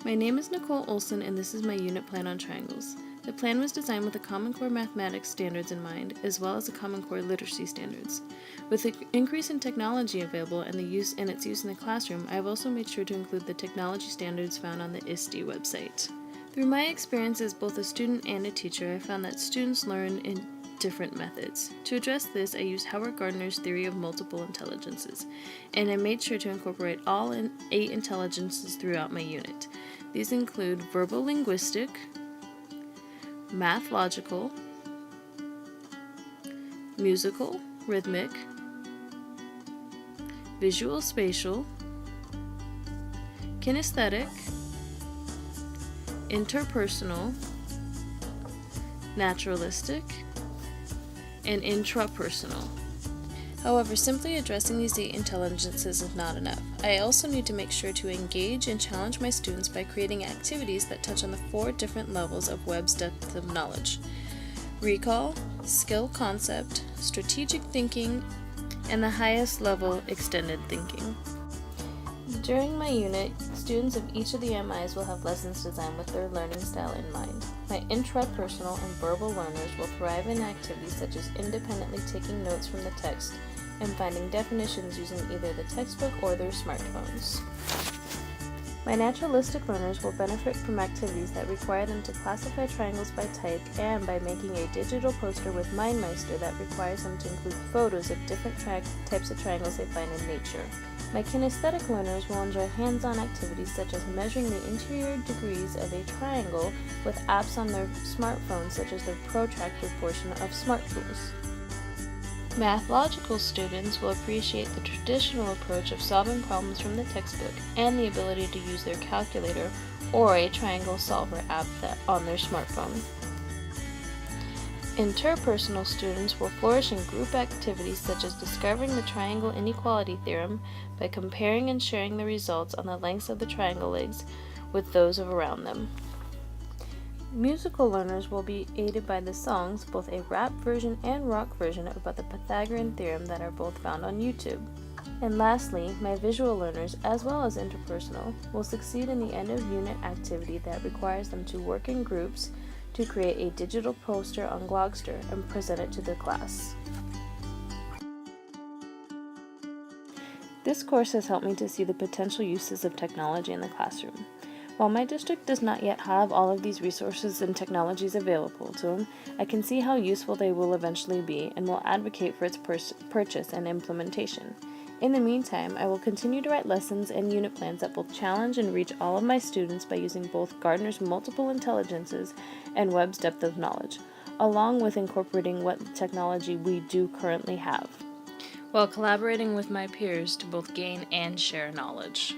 My name is Nicole Olson, and this is my unit plan on triangles. The plan was designed with the Common Core mathematics standards in mind, as well as the Common Core literacy standards. With the increase in technology available and its use in the classroom, I have also made sure to include the technology standards found on the ISTE website. Through my experience as both a student and a teacher, I found that students learn in different methods. To address this, I used Howard Gardner's theory of multiple intelligences, and I made sure to incorporate all 8 intelligences throughout my unit. These include verbal linguistic, math logical, musical, rhythmic, visual spatial, kinesthetic, interpersonal, naturalistic, and intrapersonal. However, simply addressing these 8 intelligences is not enough. I also need to make sure to engage and challenge my students by creating activities that touch on the 4 different levels of Webb's depth of knowledge: recall, skill concept, strategic thinking, and the highest level, extended thinking. During my unit, students of each of the MIs will have lessons designed with their learning style in mind. My intrapersonal and verbal learners will thrive in activities such as independently taking notes from the text and finding definitions using either the textbook or their smartphones. My naturalistic learners will benefit from activities that require them to classify triangles by type and by making a digital poster with MindMeister that requires them to include photos of different types of triangles they find in nature. My kinesthetic learners will enjoy hands-on activities such as measuring the interior degrees of a triangle with apps on their smartphones such as the protractor portion of Smart Tools. Math logical students will appreciate the traditional approach of solving problems from the textbook and the ability to use their calculator or a triangle solver app on their smartphone. Interpersonal students will flourish in group activities such as discovering the triangle inequality theorem by comparing and sharing the results on the lengths of the triangle legs with those of around them. Musical learners will be aided by the songs, both a rap version and rock version about the Pythagorean theorem that are both found on YouTube. And lastly, my visual learners, as well as interpersonal, will succeed in the end of unit activity that requires them to work in groups to create a digital poster on Glogster and present it to the class. This course has helped me to see the potential uses of technology in the classroom. While my district does not yet have all of these resources and technologies available to them, I can see how useful they will eventually be and will advocate for its purchase and implementation. In the meantime, I will continue to write lessons and unit plans that will challenge and reach all of my students by using both Gardner's multiple intelligences and Webb's depth of knowledge, along with incorporating what technology we do currently have, while collaborating with my peers to both gain and share knowledge.